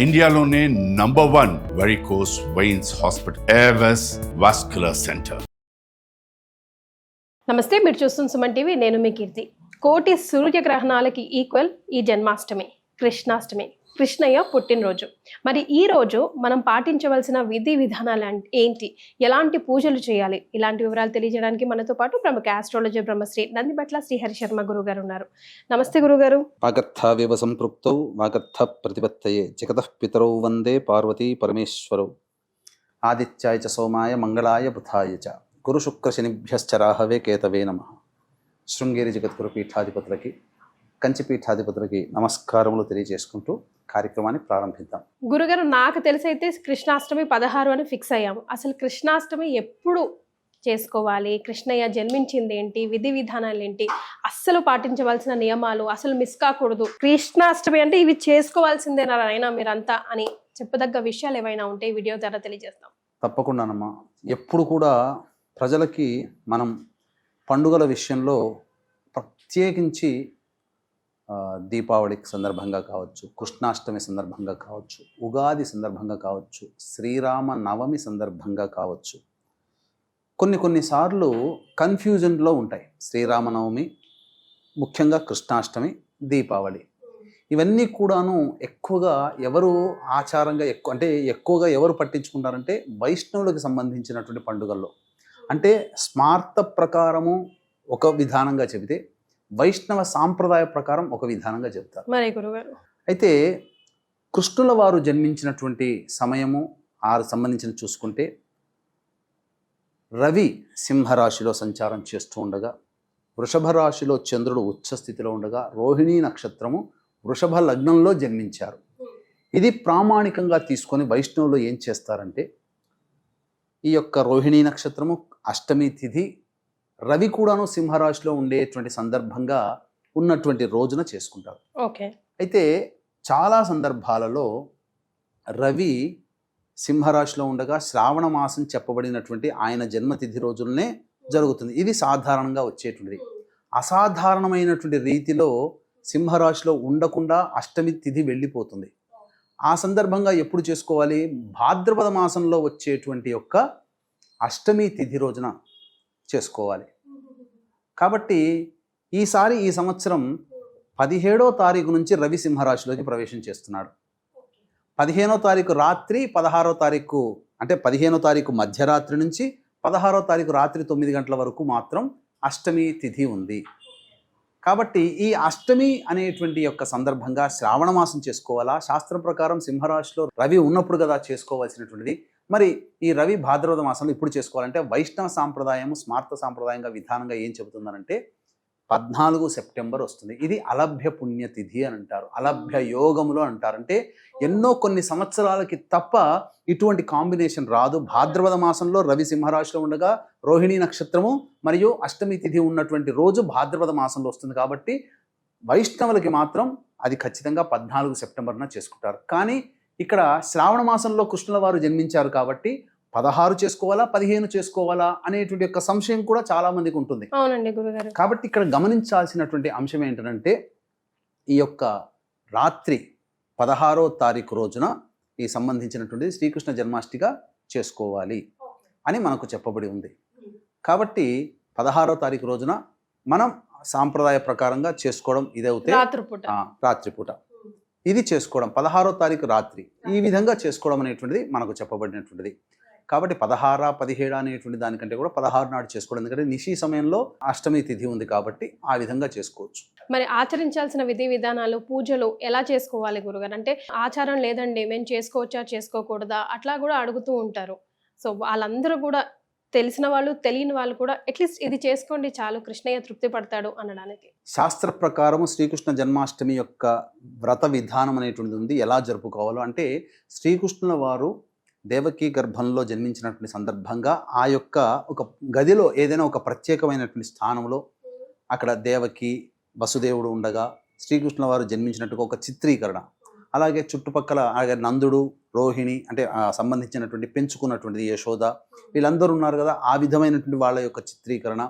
ఇండియాలోనే #1 varicose veins hospital Avis vascular centre. నమస్తే, మీరు చూస్తున్న సుమన్ టీవీ. నేను మీ కీర్తి. కోటి సూర్యగ్రహణాలకి ఈక్వల్ ఈ జన్మాష్టమి, కృష్ణాష్టమి, కృష్ణయ్య పుట్టినరోజు. మరి ఈ రోజు మనం పాటించవలసిన విధి విధానాలు ఏంటి, ఎలాంటి పూజలు చేయాలి, ఇలాంటి వివరాలు తెలియజేయడానికి మనతో పాటు ప్రముఖ ఆస్ట్రాలజీ బ్రహ్మశ్రీ నందిబట్ల శ్రీహరి శర్మ గురుగారు ఉన్నారు. నమస్తే గురుగారు. వాగర్థావివ సంపృక్తౌ వాగర్థ ప్రతిపత్తయే జగతః పితరౌ వందే పార్వతీ పరమేశ్వరౌ. ఆదిత్యాయ చ సోమాయ మంగళాయ బుధాయ చ గురు శుక్ర శనిభ్యశ్చ రాహవే కేతవే నమః. శృంగేరి జగద్గురు పీఠాధిపతులకి, కంచి పీఠాధిపతులకి నమస్కారములు తెలియజేసుకుంటూ కార్యక్రమాన్ని ప్రారంభిద్దాం. గురుగారు, నాకు తెలిసి అయితే కృష్ణాష్టమి 16 అని ఫిక్స్ అయ్యాము. అసలు కృష్ణాష్టమి ఎప్పుడు చేసుకోవాలి, కృష్ణయ్య జన్మించింది ఏంటి, విధి విధానాలు ఏంటి, అస్సలు పాటించవలసిన నియమాలు, అసలు మిస్ కాకూడదు, కృష్ణాష్టమి అంటే ఇవి చేసుకోవాల్సిందేనా అయినా మీరంతా అని చెప్పదగ్గ విషయాలు ఏవైనా ఉంటే ఈ వీడియో ద్వారా తెలియజేస్తాం. తప్పకుండానమ్మా. ఎప్పుడు కూడా ప్రజలకి మనం పండుగల విషయంలో ప్రత్యేకించి దీపావళికి సందర్భంగా కావచ్చు, కృష్ణాష్టమి సందర్భంగా కావచ్చు, ఉగాది సందర్భంగా కావచ్చు, శ్రీరామ నవమి సందర్భంగా కావచ్చు, కొన్నిసార్లు కన్ఫ్యూజన్లో ఉంటాయి. శ్రీరామనవమి, ముఖ్యంగా కృష్ణాష్టమి, దీపావళి, ఇవన్నీ కూడాను ఎక్కువగా ఎవరు ఆచారంగా ఎక్కువగా ఎవరు పట్టించుకుంటారంటే వైష్ణవులకు సంబంధించినటువంటి పండుగల్లో. అంటే స్మార్త ప్రకారము ఒక విధానంగా చెబితే, వైష్ణవ సాంప్రదాయ ప్రకారం ఒక విధానంగా చెప్తారు. మరి గురుగారు, అయితే కృష్ణుల వారు జన్మించినటువంటి సమయము సంబంధించిన చూసుకుంటే, రవి సింహరాశిలో సంచారం చేస్తూ ఉండగా, వృషభ రాశిలో చంద్రుడు ఉచ్చస్థితిలో ఉండగా, రోహిణీ నక్షత్రము వృషభ లగ్నంలో జన్మించారు. ఇది ప్రామాణికంగా తీసుకొని వైష్ణవులు ఏం చేస్తారంటే, ఈ యొక్క రోహిణీ నక్షత్రము అష్టమి తిథి, రవి కూడాను సింహరాశిలో ఉండేటువంటి సందర్భంగా ఉన్నటువంటి రోజున చేసుకుంటారు. ఓకే. అయితే చాలా సందర్భాలలో రవి సింహరాశిలో ఉండగా శ్రావణ మాసం చెప్పబడినటువంటి ఆయన జన్మతిథి రోజులనే జరుగుతుంది. ఇది సాధారణంగా వచ్చేటువంటిది. అసాధారణమైనటువంటి రీతిలో సింహరాశిలో ఉండకుండా అష్టమి తిథి వెళ్ళిపోతుంది. ఆ సందర్భంగా ఎప్పుడు చేసుకోవాలి? భాద్రపద మాసంలో వచ్చేటువంటి యొక్క అష్టమి తిథి రోజున చేసుకోవాలి. కాబట్టి ఈ సంవత్సరం 17వ తారీఖు నుంచి రవి సింహరాశిలోకి ప్రవేశం చేస్తున్నాడు. 15వ తారీఖు రాత్రి, 16వ తారీఖు అంటే 15వ తారీఖు మధ్యరాత్రి నుంచి 16వ తారీఖు రాత్రి 9 గంటల వరకు మాత్రం అష్టమి తిథి ఉంది. కాబట్టి ఈ అష్టమి అనేటువంటి యొక్క సందర్భంగా శ్రావణ మాసం చేసుకోవాలా? శాస్త్రం ప్రకారం సింహరాశిలో రవి ఉన్నప్పుడు కదా చేసుకోవాల్సినటువంటిది. మరి ఈ రవి భాద్రపద మాసంలో ఇప్పుడు చేసుకోవాలంటే వైష్ణవ సాంప్రదాయము స్మార్త సాంప్రదాయంగా విధానంగా ఏం చెబుతుందనంటే 14 సెప్టెంబర్ వస్తుంది. ఇది అలభ్య పుణ్యతిథి అని అంటారు, అలభ్య యోగములు అంటారు. అంటే కొన్ని సంవత్సరాలకి తప్ప ఇటువంటి కాంబినేషన్ రాదు. భాద్రపద మాసంలో రవి సింహరాశిలో ఉండగా రోహిణీ నక్షత్రము మరియు అష్టమి తిథి ఉన్నటువంటి రోజు భాద్రపద మాసంలో వస్తుంది. కాబట్టి వైష్ణవులకి మాత్రం అది ఖచ్చితంగా 14 సెప్టెంబర్న చేసుకుంటారు. కానీ ఇక్కడ శ్రావణ మాసంలో కృష్ణుల వారు జన్మించారు కాబట్టి 16 చేసుకోవాలా, 15 చేసుకోవాలా అనేటువంటి యొక్క సంశయం కూడా చాలా మందికి ఉంటుంది. అవునండి గురుగారు. కాబట్టి ఇక్కడ గమనించాల్సినటువంటి అంశం ఏంటంటే, ఈ యొక్క రాత్రి 16వ తారీఖు రోజున ఈ సంబంధించినటువంటి శ్రీకృష్ణ జన్మాష్టమిగా చేసుకోవాలి అని మనకు చెప్పబడి ఉంది. కాబట్టి 16వ తారీఖు రోజున మనం సాంప్రదాయ ప్రకారంగా చేసుకోవడం ఇదవుతే రాత్రిపూట ఇది చేసుకోవడం, 16వ తారీఖు రాత్రి ఈ విధంగా చేసుకోవడం అనేటువంటిది మనకు చెప్పబడినటువంటిది. కాబట్టి 16, 17 అనేటువంటి దానికంటే కూడా 16 నాడు చేసుకోవడం, ఎందుకంటే నిశి సమయంలో అష్టమి తిథి ఉంది కాబట్టి ఆ విధంగా చేసుకోవచ్చు. మరి ఆచరించాల్సిన విధి విధానాలు, పూజలు ఎలా చేసుకోవాలి గురుగారు? అంటే ఆచారం లేదండి, మేము చేసుకోవచ్చా చేసుకోకూడదా అట్లా కూడా అడుగుతూ ఉంటారు. సో వాళ్ళందరూ కూడా, తెలిసిన వాళ్ళు తెలియని వాళ్ళు కూడా అట్లీస్ట్ ఇది చేసుకోండి చాలు, కృష్ణయ్య తృప్తి పడతాడు అనడానికి. శాస్త్ర ప్రకారము శ్రీకృష్ణ జన్మాష్టమి యొక్క వ్రత విధానం అనేటువంటిది ఉంది. ఎలా జరుపుకోవాలో అంటే, శ్రీకృష్ణుల వారు దేవకీ గర్భంలో జన్మించినటువంటి సందర్భంగా ఆ యొక్క ఒక గదిలో ఏదైనా ఒక ప్రత్యేకమైనటువంటి స్థానంలో అక్కడ దేవకి వసుదేవుడు ఉండగా శ్రీకృష్ణుల వారు జన్మించినట్టుగా ఒక చిత్రీకరణ, అలాగే చుట్టుపక్కల నందుడు, రోహిణి అంటే సంబంధించినటువంటి పెంచుకున్నటువంటిది యశోద, వీళ్ళందరూ ఉన్నారు కదా, ఆ విధమైనటువంటి వాళ్ళ యొక్క చిత్రీకరణ.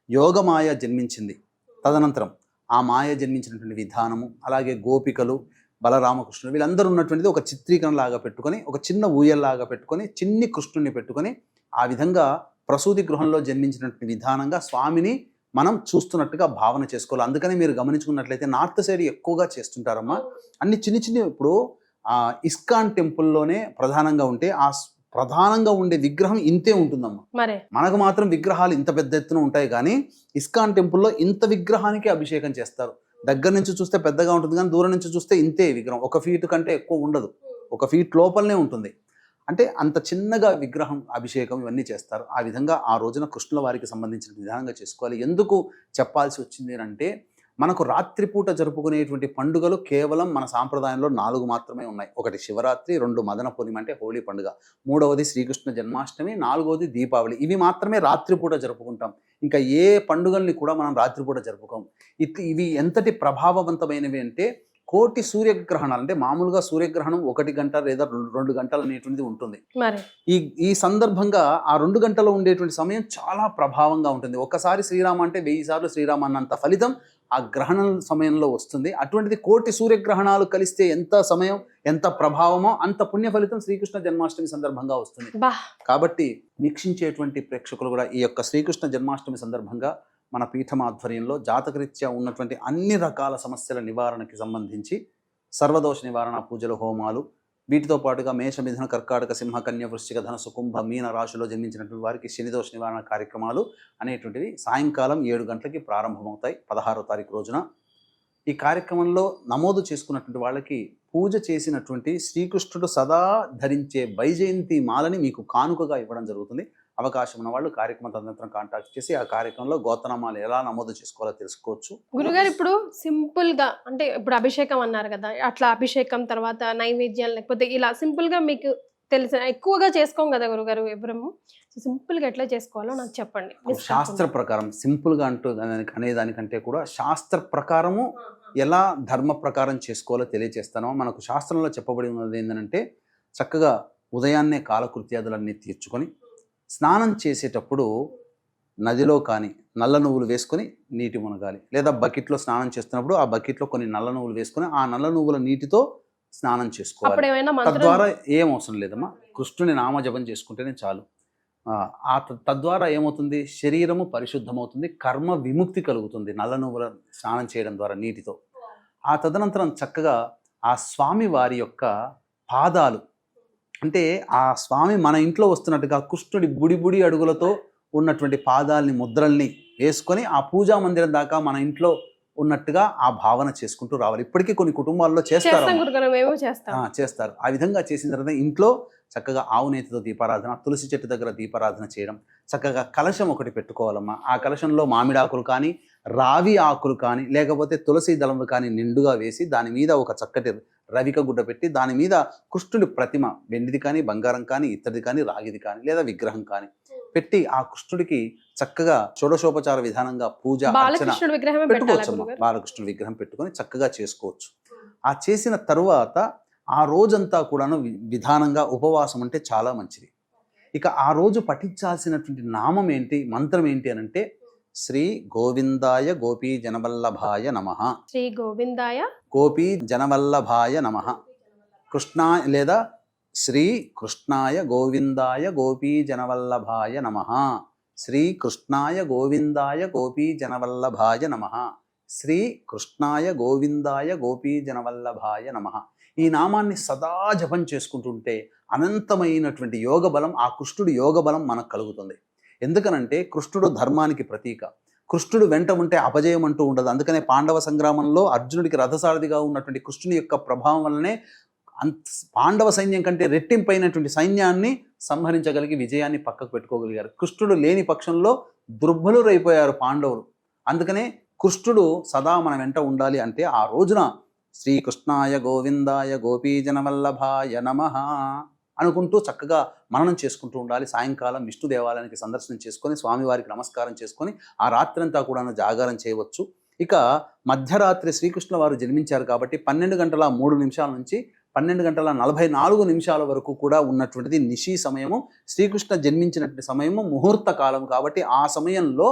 యోగమాయ జన్మించింది, తదనంతరం ఆ మాయ జన్మించినటువంటి విధానము, అలాగే గోపికలు, బలరామకృష్ణుడు వీళ్ళందరూ ఉన్నటువంటిది ఒక చిత్రీకరణ లాగా పెట్టుకొని, ఒక చిన్న ఊయల్లాగా పెట్టుకొని, చిన్ని కృష్ణుడిని పెట్టుకొని, ఆ విధంగా ప్రసూతి గృహంలో జన్మించినటువంటి విధానంగా స్వామిని మనం చూస్తున్నట్టుగా భావన చేసుకోవాలి. అందుకని మీరు గమనించుకున్నట్లయితే నార్త్ సైడ్ ఎక్కువగా చేస్తుంటారమ్మా. అన్ని చిన్ని చిన్ని ఇప్పుడు ఇస్కాన్ టెంపుల్లోనే ప్రధానంగా ఉంటే ఆ ప్రధానంగా ఉండే విగ్రహం ఇంతే ఉంటుందమ్మా. మనకు మాత్రం విగ్రహాలు ఇంత పెద్ద ఎత్తున ఉంటాయి, కానీ ఇస్కాన్ టెంపుల్లో ఇంత విగ్రహానికి అభిషేకం చేస్తారు. దగ్గర నుంచి చూస్తే పెద్దగా ఉంటుంది, కానీ దూరం నుంచి చూస్తే ఇంతే విగ్రహం. 1 ఫీట్ కంటే ఎక్కువ ఉండదు, 1 ఫీట్ లోపలనే ఉంటుంది. అంటే అంత చిన్నగా విగ్రహం అభిషేకం ఇవన్నీ చేస్తారు. ఆ విధంగా ఆ రోజున కృష్ణుల వారికి సంబంధించిన విధానంగా చేసుకోవాలి. ఎందుకు చెప్పాల్సి వచ్చింది అంటే, మనకు రాత్రిపూట జరుపుకునేటువంటి పండుగలు కేవలం మన సాంప్రదాయంలో 4 మాత్రమే ఉన్నాయి. 1 శివరాత్రి, 2 మదన పూర్ణిమ అంటే హోలీ పండుగ, 3వది శ్రీకృష్ణ జన్మాష్టమి, 4వది దీపావళి. ఇవి మాత్రమే రాత్రిపూట జరుపుకుంటాం. ఇంకా ఏ పండుగల్ని కూడా మనం రాత్రిపూట జరుపుకోం. ఇవి ఎంతటి ప్రభావవంతమైనవి అంటే, కోటి సూర్యగ్రహణాలు అంటే మామూలుగా సూర్యగ్రహణం 1 గంట లేదా 2 గంటలు అనేటువంటిది ఉంటుంది. ఈ సందర్భంగా ఆ 2 గంటలు ఉండేటువంటి సమయం చాలా ప్రభావంగా ఉంటుంది. ఒక్కసారి శ్రీరామ అంటే 1000 సార్లు శ్రీరామ అన్నంత ఫలితం ఆ గ్రహణం సమయంలో వస్తుంది. అటువంటిది కోటి సూర్యగ్రహణాలు కలిస్తే ఎంత సమయం, ఎంత ప్రభావమో అంత పుణ్య ఫలితం శ్రీకృష్ణ జన్మాష్టమి సందర్భంగా వస్తుంది. కాబట్టి వీక్షించేటువంటి ప్రేక్షకులు కూడా ఈ యొక్క శ్రీకృష్ణ జన్మాష్టమి సందర్భంగా మన పీఠం ఆధ్వర్యంలో జాతకరీత్యా ఉన్నటువంటి అన్ని రకాల సమస్యల నివారణకి సంబంధించి సర్వదోష నివారణ పూజలు, హోమాలు, వీటితో పాటుగా మేష, మిథున, కర్కాటక, సింహ, కన్య, వృశ్చిక, ధనుసు, కుంభ, మీన రాశిలో జన్మించినటువంటి వారికి శనిదోష నివారణ కార్యక్రమాలు అనేటువంటివి సాయంకాలం 7 గంటలకి ప్రారంభమవుతాయి 16వ తారీఖు రోజున. ఈ కార్యక్రమంలో నమోదు చేసుకున్నటువంటి వాళ్ళకి పూజ చేసినటువంటి శ్రీకృష్ణుడు సదా ధరించే వైజయంతి మాలని మీకు కానుకగా ఇవ్వడం జరుగుతుంది. అవకాశం ఉన్న వాళ్ళు కార్యక్రమం తదనంతరం కాంటాక్ట్ చేసి ఆ కార్యక్రమంలో గోతనామాలు ఎలా నమోదు చేసుకోవాలో తెలుసుకోవచ్చు. గురుగారు, ఇప్పుడు సింపుల్ గా అంటే ఇప్పుడు అభిషేకం అన్నారు కదా, అట్లా అభిషేకం తర్వాత నైవేద్యం లేకపోతే ఇలా సింపుల్ గా మీకు తెలిసిన ఎక్కువగా చేసుకోం కదా గురుగారు ఎవరము, సింపుల్ గా ఎట్లా చేసుకోవాలో నాకు చెప్పండి. శాస్త్ర ప్రకారం సింపుల్ గా అంటూ అనేదానికంటే కూడా శాస్త్ర ప్రకారము ఎలా ధర్మ ప్రకారం చేసుకోవాలో తెలియజేస్తానో. మనకు శాస్త్రంలో చెప్పబడి ఉన్నది ఏంటంటే, చక్కగా ఉదయాన్నే కాలకృత్యాదులన్నీ తీర్చుకొని స్నానం చేసేటప్పుడు నదిలో కానీ నల్ల నువ్వులు వేసుకొని నీటి మునగాలి, లేదా బకెట్లో స్నానం చేస్తున్నప్పుడు ఆ బకెట్లో కొన్ని నల్ల నువ్వులు వేసుకొని ఆ నల్ల నువ్వుల నీటితో స్నానం చేసుకోవాలి. తద్వారా ఏం అవసరం లేదమ్మా, కృష్ణుని నామజపం చేసుకుంటేనే చాలు. తద్వారా ఏమవుతుంది, శరీరము పరిశుద్ధమవుతుంది, కర్మ విముక్తి కలుగుతుంది నల్ల నువ్వుల స్నానం చేయడం ద్వారా నీటితో. ఆ తదనంతరం చక్కగా ఆ స్వామి వారి యొక్క పాదాలు, అంటే ఆ స్వామి మన ఇంట్లో వస్తున్నట్టుగా కృష్ణుడి బుడి అడుగులతో ఉన్నటువంటి పాదాలని, ముద్రల్ని వేసుకొని ఆ పూజా మందిరం దాకా మన ఇంట్లో ఉన్నట్టుగా ఆ భావన చేసుకుంటూ రావాలి. ఇప్పటికీ కొన్ని కుటుంబాల్లో చేస్తారు. ఆ విధంగా చేసిన తర్వాత ఇంట్లో చక్కగా ఆవు నేతితో దీపారాధన, తులసి చెట్టు దగ్గర దీపారాధన చేయడం, చక్కగా కలశం ఒకటి పెట్టుకోవాలమ్మా. ఆ కలశంలో మామిడాకులు కానీ, రావి ఆకులు కానీ, లేకపోతే తులసి దళములు కానీ నిండుగా వేసి దాని మీద ఒక చక్కటి రవిక గుడ్డ పెట్టి దాని మీద కృష్ణుడి ప్రతిమ, వెండిది కానీ, బంగారం కానీ, ఇత్తడిది కానీ, రాగిది కానీ, లేదా విగ్రహం కానీ పెట్టి ఆ కృష్ణుడికి చక్కగా షోడశోపచార విధానంగా పూజ అర్చన పెట్టుకోవచ్చమ్మా. బాలకృష్ణుడి విగ్రహం పెట్టుకొని చక్కగా చేసుకోవచ్చు. ఆ చేసిన తరువాత ఆ రోజంతా కూడాను విధానంగా ఉపవాసం అంటే చాలా మంచిది. ఇక ఆ రోజు పఠించాల్సినటువంటి నామం ఏంటి, మంత్రం ఏంటి అని అంటే, శ్రీ గోవిందాయ గోపీ జనవల్లభాయ నమః, శ్రీ గోవిందాయ గోపీ జనవల్లభాయ నమః, కృష్ణ లేదా శ్రీ కృష్ణాయ గోవిందాయ గోపీ జనవల్లభాయ నమః, శ్రీ కృష్ణాయ గోవిందాయ గోపీ జనవల్లభాయ నమః, శ్రీ కృష్ణాయ గోవిందాయ గోపీ జనవల్లభాయ నమః. ఈ నామాన్ని సదా జపం చేసుకుంటుంటే అనంతమైనటువంటి యోగ బలం, ఆ కృష్ణుడి యోగ బలం మనకు కలుగుతుంది. ఎందుకనంటే కృష్ణుడు ధర్మానికి ప్రతీక. కృష్ణుడు వెంట ఉంటే అపజయం అంటూ ఉండదు. అందుకనే పాండవ సంగ్రామంలో అర్జునుడికి రథసారథిగా ఉన్నటువంటి కృష్ణుని యొక్క ప్రభావం వల్లనే పాండవ సైన్యం కంటే రెట్టింపైనటువంటి సైన్యాన్ని సంహరించగలిగి విజయాన్ని పక్కకు పెట్టుకోగలిగారు. కృష్ణుడు లేని పక్షంలో దుర్బలురైపోయారు పాండవులు. అందుకనే కృష్ణుడు సదా మన వెంట ఉండాలి అంటే ఆ రోజున శ్రీకృష్ణాయ గోవిందాయ గోపీజనవల్లభాయ నమః అనుకుంటూ చక్కగా మననం చేసుకుంటూ ఉండాలి. సాయంకాలం విష్ణు దేవాలయానికి సందర్శనం చేసుకొని స్వామివారికి నమస్కారం చేసుకొని ఆ రాత్రంతా కూడా జాగారం చేయవచ్చు. ఇక మధ్యరాత్రి శ్రీకృష్ణుల వారు జన్మించారు కాబట్టి 12:03 నుంచి 12:44 వరకు కూడా ఉన్నటువంటిది నిశీ సమయము. శ్రీకృష్ణ జన్మించినటువంటి సమయము ముహూర్త కాలం కాబట్టి ఆ సమయంలో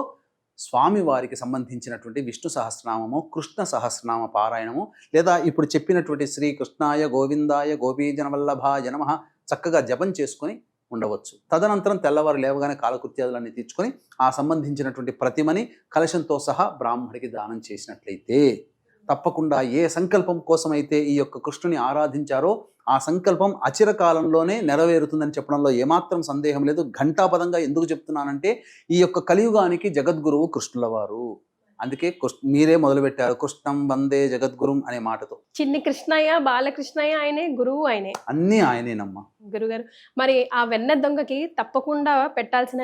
స్వామి వారికి సంబంధించినటువంటి విష్ణు సహస్రనామము, కృష్ణ సహస్రనామ పారాయణము, లేదా ఇప్పుడు చెప్పినటువంటి శ్రీ కృష్ణాయ గోవిందాయ గోపీజనవల్లభాయ నమః చక్కగా జపం చేసుకొని ఉండవచ్చు. తదనంతరం తెల్లవారు లేవగానే కాలకృత్యాలన్నీ తీర్చుకొని ఆ సంబంధించినటువంటి ప్రతిమని కలశంతో సహా బ్రాహ్మడికి దానం చేసినట్లయితే తప్పకుండా ఏ సంకల్పం కోసమైతే ఈ యొక్క కృష్ణుని ఆరాధించారో ఆ సంకల్పం అచిరకాలంలోనే నెరవేరుతుందని చెప్పడంలో ఏమాత్రం సందేహం లేదు. ఘంటాపదంగా ఎందుకు చెప్తున్నానంటే ఈ యొక్క కలియుగానికి జగద్గురువు కృష్ణుల వారు. అందుకే మీరే మొదలుపెట్టారు కృష్ణం వందే జగద్గురుం అనే మాటతో. చిన్ని కృష్ణయ్య, బాలకృష్ణయ్య ఆయనే, గురువు ఆయనే, అన్నీ ఆయనేనమ్మా. గురుగారు మరి ఆ వెన్న దొంగకి తప్పకుండా పెట్టాల్సిన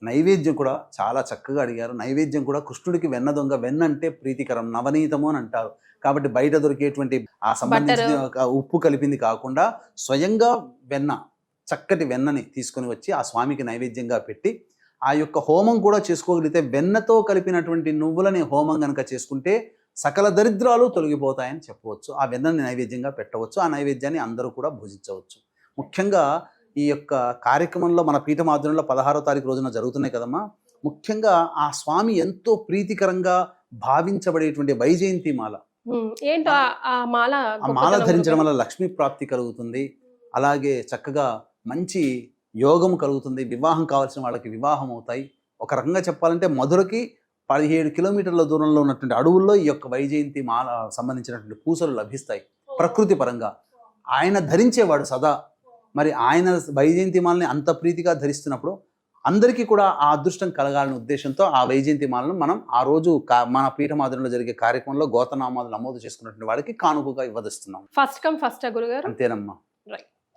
నైవేద్యం కూడా చాలా చక్కగా అడిగారు. నైవేద్యం కూడా కృష్ణుడికి వెన్న దొంగ, వెన్న అంటే ప్రీతికరం, నవనీతము అని అంటారు. కాబట్టి బయట దొరికేటువంటి ఆ సంబంధించిన ఉప్పు కలిపింది కాకుండా స్వయంగా వెన్న, చక్కటి వెన్నని తీసుకొని వచ్చి ఆ స్వామికి నైవేద్యంగా పెట్టి ఆ యొక్క హోమం కూడా చేసుకోగలిగితే, వెన్నతో కలిపినటువంటి నువ్వులని హోమం కనుక చేసుకుంటే సకల దరిద్రాలు తొలగిపోతాయని చెప్పవచ్చు. ఆ వెన్నని నైవేద్యంగా పెట్టవచ్చు. ఆ నైవేద్యాన్ని అందరూ కూడా భుజించవచ్చు. ముఖ్యంగా ఈ యొక్క కార్యక్రమంలో మన పీఠమాధ్వర్యంలో 16వ తారీఖు రోజున జరుగుతున్నాయి కదమ్మా. ముఖ్యంగా ఆ స్వామి ఎంతో ప్రీతికరంగా భావించబడేటువంటి వైజయంతి మాల. ఏంటో ఆ మాల ధరించడం వల్ల లక్ష్మీ ప్రాప్తి కలుగుతుంది. అలాగే చక్కగా మంచి యోగం కలుగుతుంది. వివాహం కావాల్సిన వాళ్ళకి వివాహం అవుతాయి. ఒక రకంగా చెప్పాలంటే మధురకి 17 కిలోమీటర్ల దూరంలో ఉన్నటువంటి అడవుల్లో ఈ యొక్క వైజయంతి మాల సంబంధించినటువంటి పూసలు లభిస్తాయి. ప్రకృతి పరంగా ఆయన ధరించేవాడు సదా. మరి ఆయన వైజయంతి మాలని అంత ప్రీతిగా ధరిస్తున్నప్పుడు అందరికీ కూడా ఆ అదృష్టం కలగాలనే ఉద్దేశంతో ఆ వైజయంతి మాలను మనం ఆ రోజు మన పీఠమాధ్వర్యంలో జరిగే కార్యక్రమంలో గోతనామాలు నమోదు చేసుకున్నటువంటి వాళ్ళకి కానుకగా ఇవ్వదస్తున్నాం. ఫస్ట్ కమ్ ఫస్ట్ గురుగారు. అంతేనమ్మా.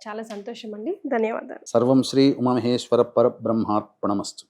చాలా సంతోషం అండి, ధన్యవాదాలు. సర్వం శ్రీ ఉమామహేశ్వర పరబ్రహ్మార్పణమస్తు.